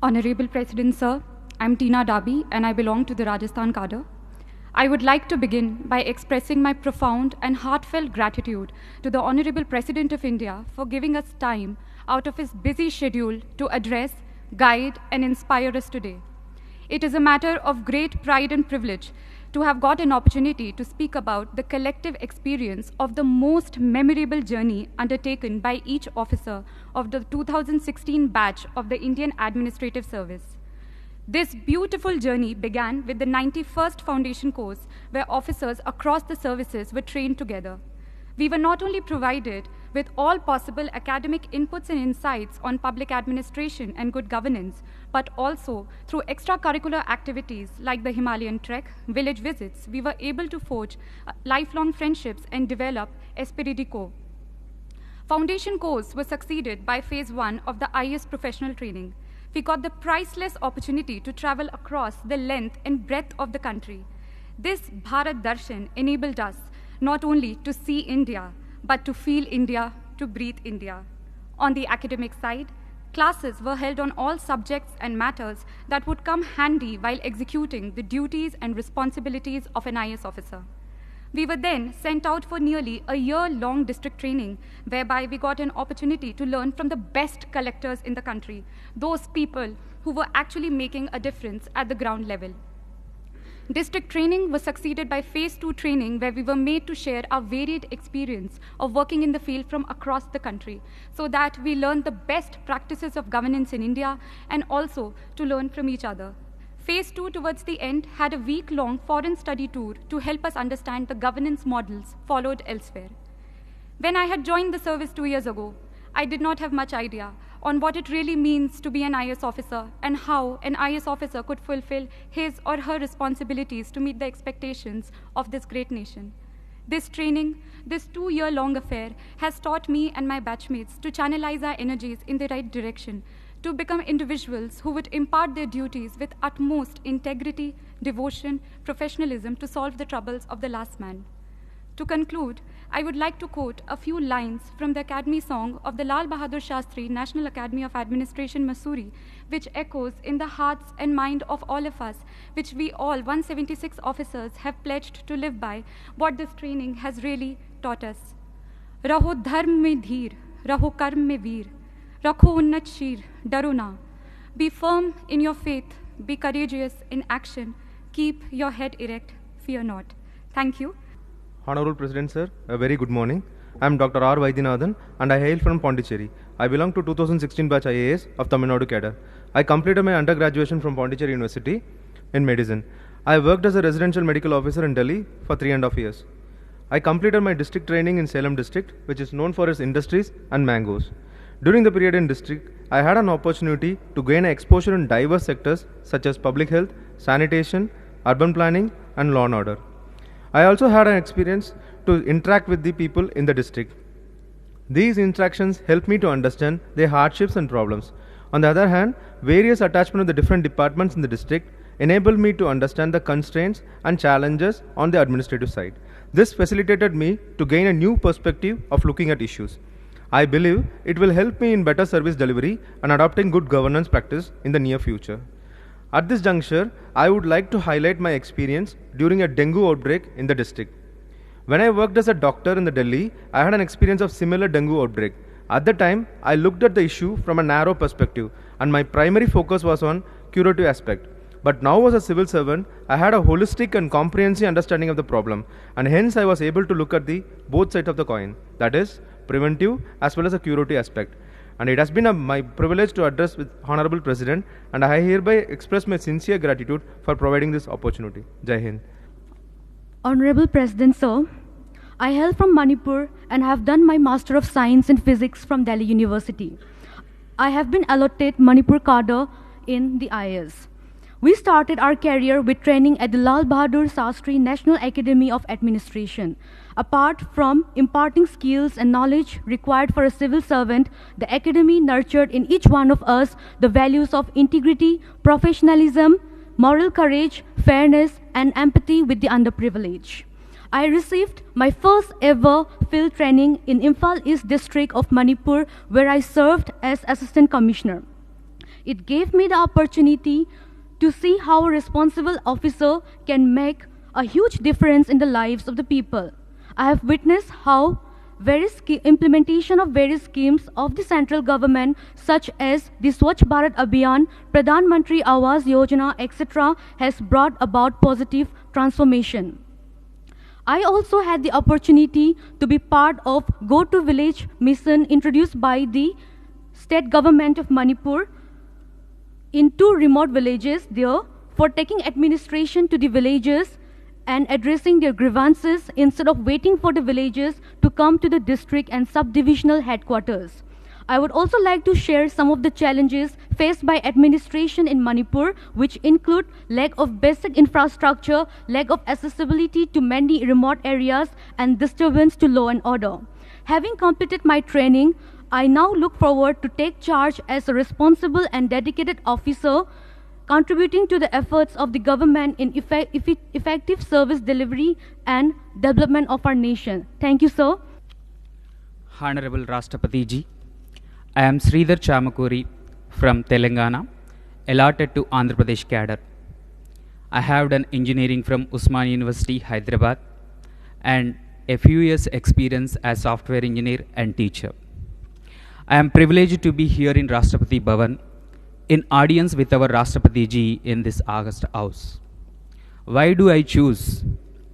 Honorable President Sir, I'm Tina Dabi and I belong to the Rajasthan cadre. I would like to begin by expressing my profound and heartfelt gratitude to the Honorable President of India for giving us time out of his busy schedule to address, guide, and inspire us today. It is a matter of great pride and privilege to have got an opportunity to speak about the collective experience of the most memorable journey undertaken by each officer of the 2016 batch of the Indian Administrative Service. This beautiful journey began with the 91st Foundation course, where officers across the services were trained together. We were not only provided with all possible academic inputs and insights on public administration and good governance, but also through extracurricular activities like the Himalayan trek, village visits, we were able to forge lifelong friendships and develop esprit de corps. Foundation course was succeeded by phase 1 of the IAS professional training. We got the priceless opportunity to travel across the length and breadth of the country. This Bharat Darshan enabled us not only to see India, but to feel India, to breathe India. On the academic side, classes were held on all subjects and matters that would come handy while executing the duties and responsibilities of an IAS officer. We were then sent out for nearly a year-long district training, whereby we got an opportunity to learn from the best collectors in the country, those people who were actually making a difference at the ground level. District training was succeeded by phase 2 training, where we were made to share our varied experience of working in the field from across the country, so that we learned the best practices of governance in India and also to learn from each other. Phase 2 towards the end had a week-long foreign study tour to help us understand the governance models followed elsewhere. When I had joined the service 2 years ago, I did not have much idea on what it really means to be an IAS officer and how an IAS officer could fulfill his or her responsibilities to meet the expectations of this great nation. This training, this 2-year-long affair, has taught me and my batchmates to channelize our energies in the right direction, to become individuals who would impart their duties with utmost integrity, devotion, professionalism to solve the troubles of the last man. To conclude, I would like to quote a few lines from the Academy song of the Lal Bahadur Shastri National Academy of Administration, Mussoorie, which echoes in the hearts and mind of all of us, which we all 176 officers have pledged to live by, what this training has really taught us. Raho dharm mein dheer, raho karm mein veer, rakho unnat sheer, daro na. Be firm in your faith, be courageous in action, keep your head erect, fear not. Thank you. Honorable President Sir, a very good morning. I am Dr. R. Vaidyanathan and I hail from Pondicherry. I belong to 2016 batch IAS of Tamil Nadu cadre. I completed my undergraduation from Pondicherry University in medicine. I worked as a residential medical officer in Delhi for 3.5 years. I completed my district training in Salem district, which is known for its industries and mangoes. During the period in district, I had an opportunity to gain exposure in diverse sectors such as public health, sanitation, urban planning, and law and order. I also had an experience to interact with the people in the district. These interactions helped me to understand their hardships and problems. On the other hand, various attachment of the different departments in the district enabled me to understand the constraints and challenges on the administrative side. This facilitated me to gain a new perspective of looking at issues. I believe it will help me in better service delivery and adopting good governance practice in the near future. At this juncture, I would like to highlight my experience during a dengue outbreak in the district. When I worked as a doctor in the Delhi, I had an experience of similar dengue outbreak. At the time, I looked at the issue from a narrow perspective and my primary focus was on curative aspect. But now as a civil servant, I had a holistic and comprehensive understanding of the problem, and hence I was able to look at the both sides of the coin, that is, preventive as well as a curative aspect. And it has been my privilege to address with Honorable President, and I hereby express my sincere gratitude for providing this opportunity. Jai Hind. Honorable President Sir, I hail from Manipur and have done my Master of Science in Physics from Delhi University. I have been allotted Manipur cadre in the IAS. We started our career with training at the Lal Bahadur Shastri National Academy of Administration. Apart from imparting skills and knowledge required for a civil servant, the academy nurtured in each one of us the values of integrity, professionalism, moral courage, fairness, and empathy with the underprivileged. I received my first ever field training in Imphal East District of Manipur, where I served as Assistant Commissioner. It gave me the opportunity to see how a responsible officer can make a huge difference in the lives of the people. I have witnessed how implementation of various schemes of the central government, such as the Swachh Bharat Abhiyan, Pradhan Mantri Awas Yojana, etc., has brought about positive transformation. I also had the opportunity to be part of Go to Village mission introduced by the state government of Manipur in 2 remote villages there for taking administration to the villages and addressing their grievances instead of waiting for the villagers to come to the district and subdivisional headquarters. I would also like to share some of the challenges faced by administration in Manipur, which include lack of basic infrastructure, lack of accessibility to many remote areas, and disturbance to law and order. Having completed my training, I now look forward to take charge as a responsible and dedicated officer, contributing to the efforts of the government in effective service delivery and development of our nation. Thank you, sir. Honorable Rashtrapati Ji, I am Sridhar Chamakuri from Telangana, allotted to Andhra Pradesh cadre. I have done engineering from Usmania University, Hyderabad, and a few years experience as software engineer and teacher. I am privileged to be here in Rashtrapati Bhavan in audience with our Rashtrapati Ji in this August House. Why do I choose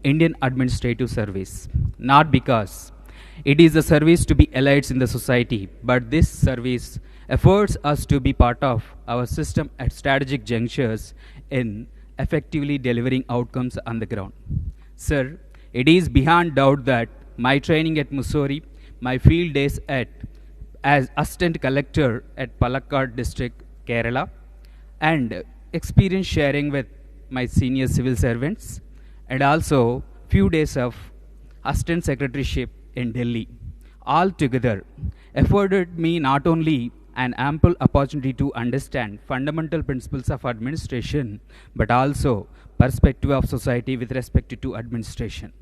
Indian Administrative Service? Not because it is a service to be elites in the society, but this service affords us to be part of our system at strategic junctures in effectively delivering outcomes on the ground. Sir, it is beyond doubt that my training at Mussoorie, my field days as Assistant Collector at Palakkad District, Kerala, and experience sharing with my senior civil servants, and also few days of Assistant Secretaryship in Delhi, all together afforded me not only an ample opportunity to understand fundamental principles of administration, but also perspective of society with respect to administration.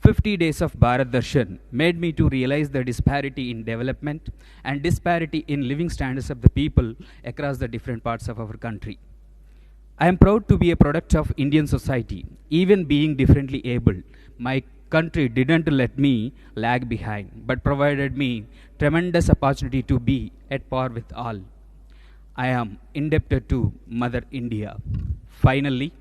50 days of Bharat Darshan made me to realize the disparity in development and disparity in living standards of the people across the different parts of our country. I am proud to be a product of Indian society. Even being differently able, my country didn't let me lag behind, but provided me tremendous opportunity to be at par with all. I am indebted to Mother India. Finally,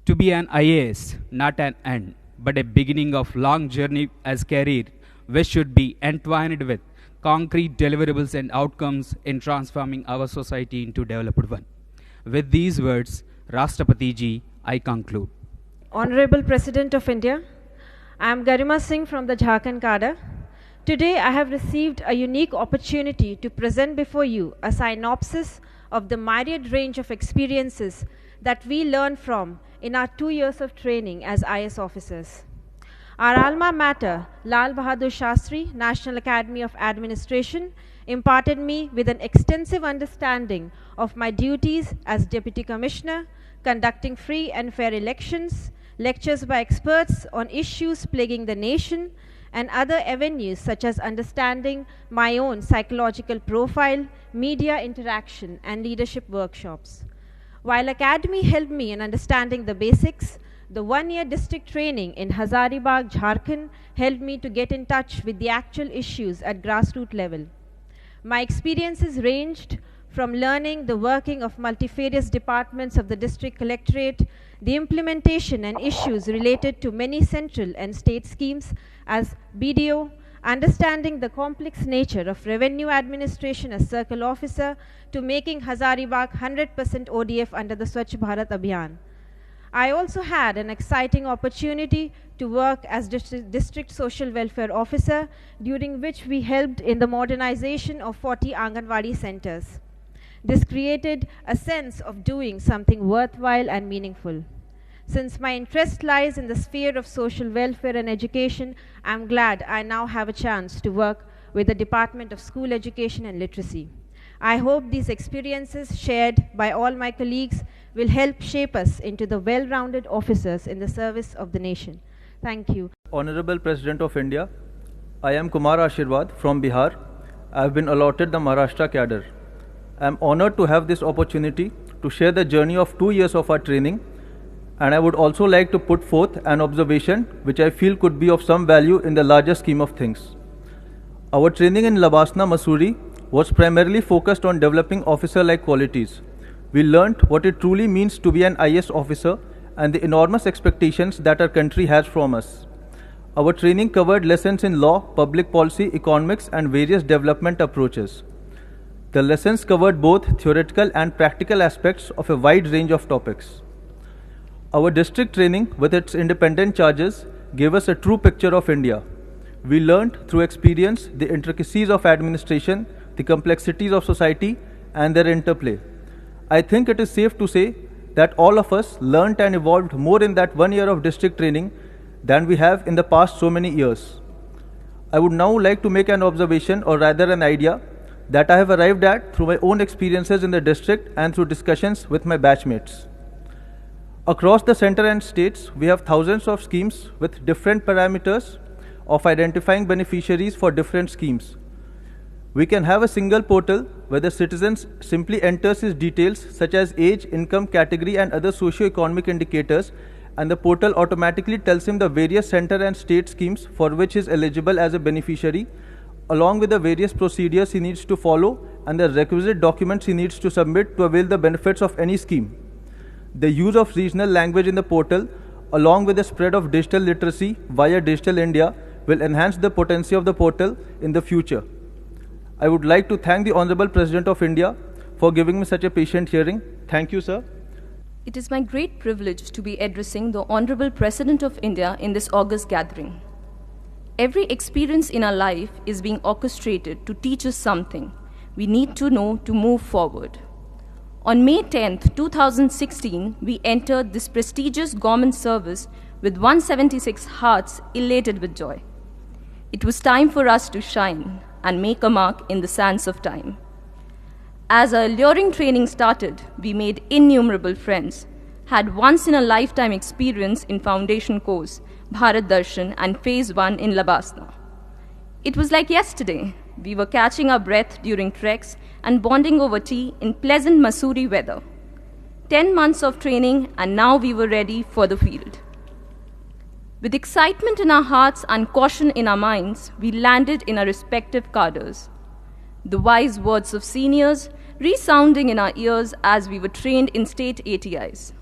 to be an IAS, not an end, but a beginning of long journey as career, which should be entwined with concrete deliverables and outcomes in transforming our society into developed one. With these words, Rashtrapati Ji, I conclude. Honorable President of India, I am Garima Singh from the Jharkhand cadre. Today I have received a unique opportunity to present before you a synopsis of the myriad range of experiences that we learn from in our 2 years of training as IS officers. Our alma mater, Lal Bahadur Shastri, National Academy of Administration, imparted me with an extensive understanding of my duties as Deputy Commissioner, conducting free and fair elections, lectures by experts on issues plaguing the nation, and other avenues such as understanding my own psychological profile, media interaction, and leadership workshops. While Academy helped me in understanding the basics, the 1-year district training in Hazaribagh, Jharkhand helped me to get in touch with the actual issues at grassroots level. My experiences ranged from learning the working of multifarious departments of the district collectorate, the implementation and issues related to many central and state schemes as BDO, understanding the complex nature of revenue administration as circle officer, to making Hazaribagh 100% ODF under the Swachh Bharat Abhiyan. I also had an exciting opportunity to work as district social welfare officer, during which we helped in the modernization of 40 Anganwadi centers. This created a sense of doing something worthwhile and meaningful. Since my interest lies in the sphere of social welfare and education, I am glad I now have a chance to work with the Department of School Education and Literacy. I hope these experiences shared by all my colleagues will help shape us into the well-rounded officers in the service of the nation. Thank you. Honorable President of India, I am Kumar Ashirwad from Bihar. I have been allotted the Maharashtra cadre. I am honored to have this opportunity to share the journey of 2 years of our training, and I would also like to put forth an observation which I feel could be of some value in the larger scheme of things. Our training in LBSNAA, Missouri was primarily focused on developing officer-like qualities. We learnt what it truly means to be an IS officer and the enormous expectations that our country has from us. Our training covered lessons in law, public policy, economics, and various development approaches. The lessons covered both theoretical and practical aspects of a wide range of topics. Our district training, with its independent charges, gave us a true picture of India. We learned through experience the intricacies of administration, the complexities of society, and their interplay. I think it is safe to say that all of us learnt and evolved more in that 1 year of district training than we have in the past so many years. I would now like to make an observation, or rather an idea, that I have arrived at through my own experiences in the district and through discussions with my batchmates. Across the center and states, we have thousands of schemes with different parameters of identifying beneficiaries for different schemes. We can have a single portal where the citizen simply enters his details such as age, income, category, and other socio-economic indicators, and the portal automatically tells him the various center and state schemes for which he is eligible as a beneficiary, along with the various procedures he needs to follow and the requisite documents he needs to submit to avail the benefits of any scheme. The use of regional language in the portal, along with the spread of digital literacy via Digital India, will enhance the potency of the portal in the future. I would like to thank the Honorable President of India for giving me such a patient hearing. Thank you, sir. It is my great privilege to be addressing the Honorable President of India in this august gathering. Every experience in our life is being orchestrated to teach us something we need to know to move forward. On May 10th, 2016, we entered this prestigious government service with 176 hearts elated with joy. It was time for us to shine and make a mark in the sands of time. As our alluring training started, we made innumerable friends, had once-in-a-lifetime experience in foundation course, Bharat Darshan, and Phase 1 in LBSNAA. It was like yesterday. We were catching our breath during treks and bonding over tea in pleasant Missouri weather. 10 months of training, and now we were ready for the field. With excitement in our hearts and caution in our minds, we landed in our respective cadres. The wise words of seniors resounding in our ears as we were trained in state ATIs.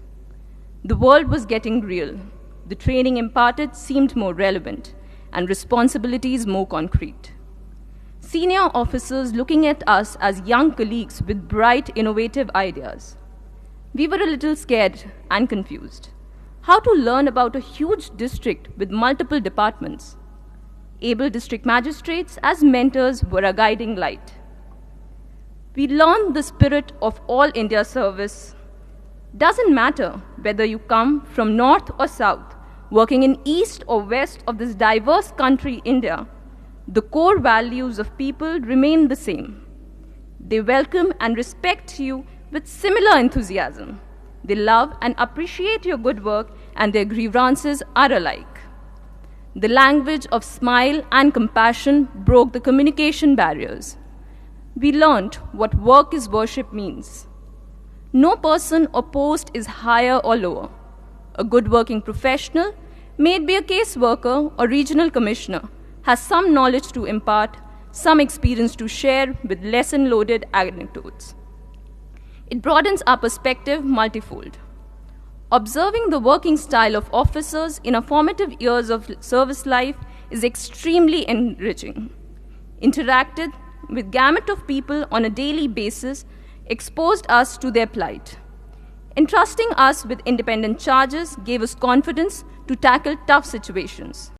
The world was getting real. The training imparted seemed more relevant, and responsibilities more concrete. Senior officers looking at us as young colleagues with bright, innovative ideas. We were a little scared and confused. How to learn about a huge district with multiple departments? Able district magistrates as mentors were a guiding light. We learned the spirit of all India service. Doesn't matter whether you come from north or south, working in east or west of this diverse country, India, the core values of people remain the same. They welcome and respect you with similar enthusiasm. They love and appreciate your good work, and their grievances are alike. The language of smile and compassion broke the communication barriers. We learned what work is worship means. No person or post is higher or lower. A good working professional, may it be a caseworker or regional commissioner, has some knowledge to impart, some experience to share with lesson-loaded anecdotes. It broadens our perspective multifold. Observing the working style of officers in our formative years of service life is extremely enriching. Interacted with gamut of people on a daily basis exposed us to their plight. Entrusting us with independent charges gave us confidence to tackle tough situations.